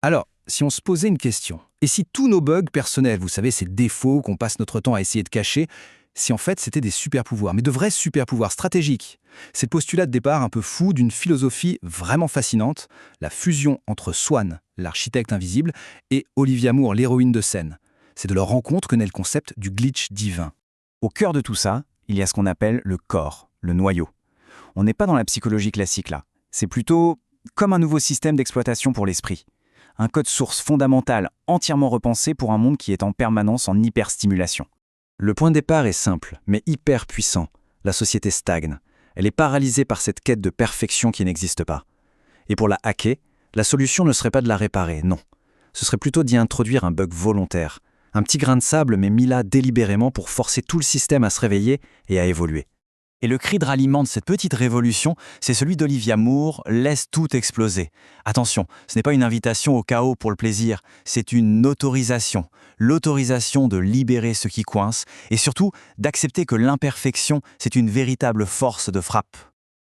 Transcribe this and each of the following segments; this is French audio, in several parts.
Alors, si on se posait une question, et si tous nos bugs personnels, vous savez, ces défauts qu'on passe notre temps à essayer de cacher, si en fait c'était des super-pouvoirs, mais de vrais super-pouvoirs stratégiques? C'est le postulat de départ un peu fou d'une philosophie vraiment fascinante, la fusion entre Swann, l'architecte invisible, et Olivia Moore, l'héroïne de scène. C'est de leur rencontre que naît le concept du glitch divin. Au cœur de tout ça, il y a ce qu'on appelle le corps, le noyau. On n'est pas dans la psychologie classique là. C'est plutôt comme un nouveau système d'exploitation pour l'esprit. Un code source fondamental entièrement repensé pour un monde qui est en permanence en hyperstimulation. Le point de départ est simple, mais hyper puissant. La société stagne. Elle est paralysée par cette quête de perfection qui n'existe pas. Et pour la hacker, la solution ne serait pas de la réparer, non. Ce serait plutôt d'y introduire un bug volontaire. Un petit grain de sable, mais mis là délibérément pour forcer tout le système à se réveiller et à évoluer. Et le cri de ralliement de cette petite révolution, c'est celui d'Olivia Moore, laisse tout exploser. Attention, ce n'est pas une invitation au chaos pour le plaisir, c'est une autorisation. L'autorisation de libérer ce qui coince et surtout d'accepter que l'imperfection, c'est une véritable force de frappe.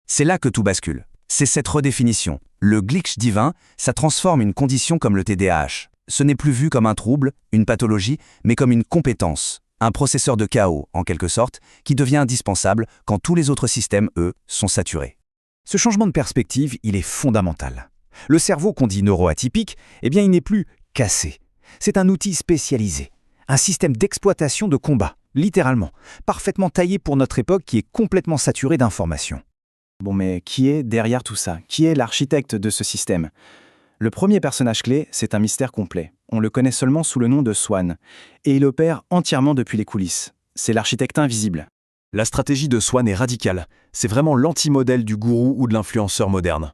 C'est là que tout bascule. C'est cette redéfinition. Le glitch divin, ça transforme une condition comme le TDAH. Ce n'est plus vu comme un trouble, une pathologie, mais comme une compétence. Un processeur de chaos, en quelque sorte, qui devient indispensable quand tous les autres systèmes, eux, sont saturés. Ce changement de perspective, il est fondamental. Le cerveau qu'on dit neuroatypique, eh bien, il n'est plus cassé. C'est un outil spécialisé, un système d'exploitation de combat, littéralement, parfaitement taillé pour notre époque qui est complètement saturée d'informations. Bon, mais qui est derrière tout ça? Qui est l'architecte de ce système? Le premier personnage clé, c'est un mystère complet. On le connaît seulement sous le nom de Swann, et il opère entièrement depuis les coulisses. C'est l'architecte invisible. La stratégie de Swann est radicale. C'est vraiment l'anti-modèle du gourou ou de l'influenceur moderne.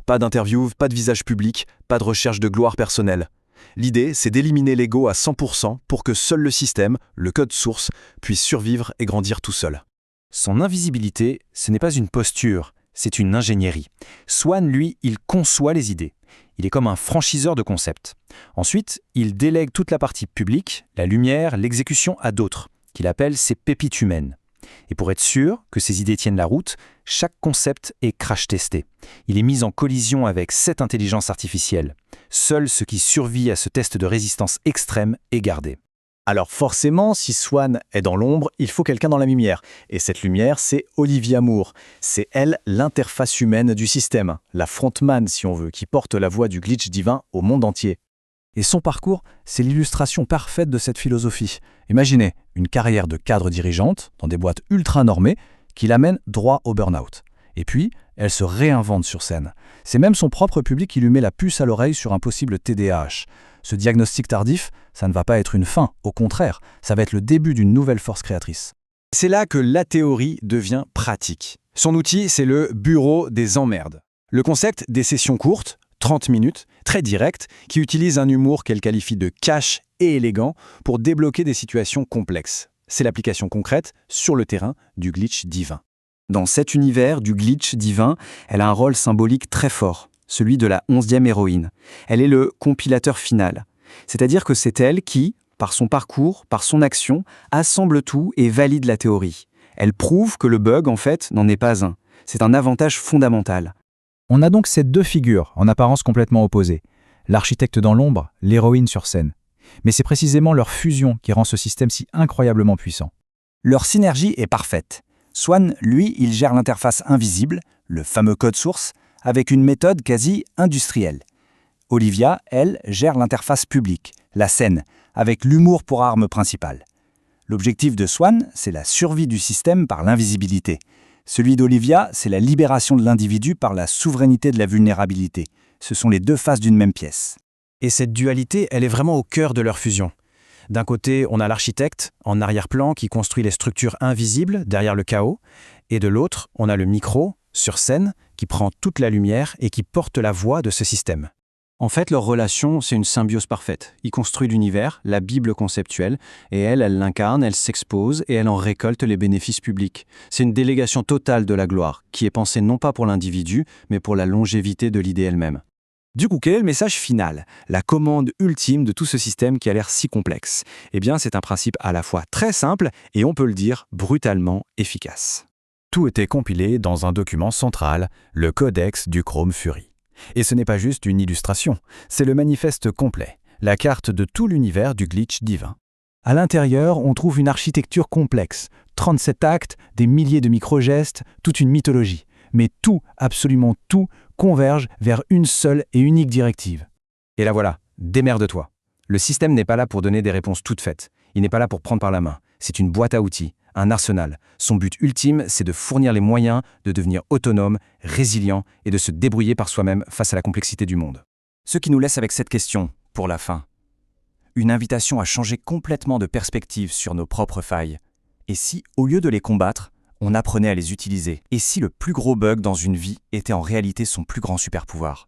Pas d'interview, pas de visage public, pas de recherche de gloire personnelle. L'idée, c'est d'éliminer l'ego à 100% pour que seul le système, le code source, puisse survivre et grandir tout seul. Son invisibilité, ce n'est pas une posture, c'est une ingénierie. Swann, lui, il conçoit les idées. Il est comme un franchiseur de concepts. Ensuite, il délègue toute la partie publique, la lumière, l'exécution à d'autres, qu'il appelle ses pépites humaines. Et pour être sûr que ces idées tiennent la route, chaque concept est crash-testé. Il est mis en collision avec 7 intelligences artificielles. Seul ce qui survit à ce test de résistance extrême est gardé. Alors forcément, si Swann est dans l'ombre, il faut quelqu'un dans la lumière. Et cette lumière, c'est Olivia Moore. C'est elle, l'interface humaine du système, la frontman si on veut, qui porte la voix du glitch divin au monde entier. Et son parcours, c'est l'illustration parfaite de cette philosophie. Imaginez une carrière de cadre dirigeante dans des boîtes ultra normées qui l'amène droit au burn-out. Et puis, elle se réinvente sur scène. C'est même son propre public qui lui met la puce à l'oreille sur un possible TDAH. Ce diagnostic tardif, ça ne va pas être une fin, au contraire, ça va être le début d'une nouvelle force créatrice. C'est là que la théorie devient pratique. Son outil, c'est le bureau des emmerdes. Le concept des sessions courtes, 30 minutes, très directes, qui utilisent un humour qu'elle qualifie de cash et élégant pour débloquer des situations complexes. C'est l'application concrète, sur le terrain, du glitch divin. Dans cet univers du glitch divin, elle a un rôle symbolique très fort, celui de la 11e héroïne. Elle est le compilateur final. C'est-à-dire que c'est elle qui, par son parcours, par son action, assemble tout et valide la théorie. Elle prouve que le bug, en fait, n'en est pas un. C'est un avantage fondamental. On a donc ces deux figures, en apparence complètement opposées. L'architecte dans l'ombre, l'héroïne sur scène. Mais c'est précisément leur fusion qui rend ce système si incroyablement puissant. Leur synergie est parfaite. Swann, lui, il gère l'interface invisible, le fameux code source, avec une méthode quasi industrielle. Olivia, elle, gère l'interface publique, la scène, avec l'humour pour arme principale. L'objectif de Swann, c'est la survie du système par l'invisibilité. Celui d'Olivia, c'est la libération de l'individu par la souveraineté de la vulnérabilité. Ce sont les deux faces d'une même pièce. Et cette dualité, elle est vraiment au cœur de leur fusion. D'un côté, on a l'architecte, en arrière-plan, qui construit les structures invisibles derrière le chaos, et de l'autre, on a le micro, sur scène, qui prend toute la lumière et qui porte la voix de ce système. En fait, leur relation, c'est une symbiose parfaite. Il construit l'univers, la Bible conceptuelle, et elle l'incarne, elle s'expose et elle en récolte les bénéfices publics. C'est une délégation totale de la gloire, qui est pensée non pas pour l'individu, mais pour la longévité de l'idée elle-même. Du coup, quel est le message final? La commande ultime de tout ce système qui a l'air si complexe? Eh bien, c'est un principe à la fois très simple et, on peut le dire, brutalement efficace. Tout était compilé dans un document central, le codex du Chrome Fury. Et ce n'est pas juste une illustration, c'est le manifeste complet, la carte de tout l'univers du glitch divin. À l'intérieur, on trouve une architecture complexe, 37 actes, des milliers de micro-gestes, toute une mythologie. Mais tout, absolument tout, converge vers une seule et unique directive. Et là voilà, démerde-toi. Le système n'est pas là pour donner des réponses toutes faites. Il n'est pas là pour prendre par la main. C'est une boîte à outils, un arsenal. Son but ultime, c'est de fournir les moyens de devenir autonome, résilient et de se débrouiller par soi-même face à la complexité du monde. Ce qui nous laisse avec cette question, pour la fin. Une invitation à changer complètement de perspective sur nos propres failles. Et si, au lieu de les combattre, on apprenait à les utiliser? Et si le plus gros bug dans une vie était en réalité son plus grand super-pouvoir?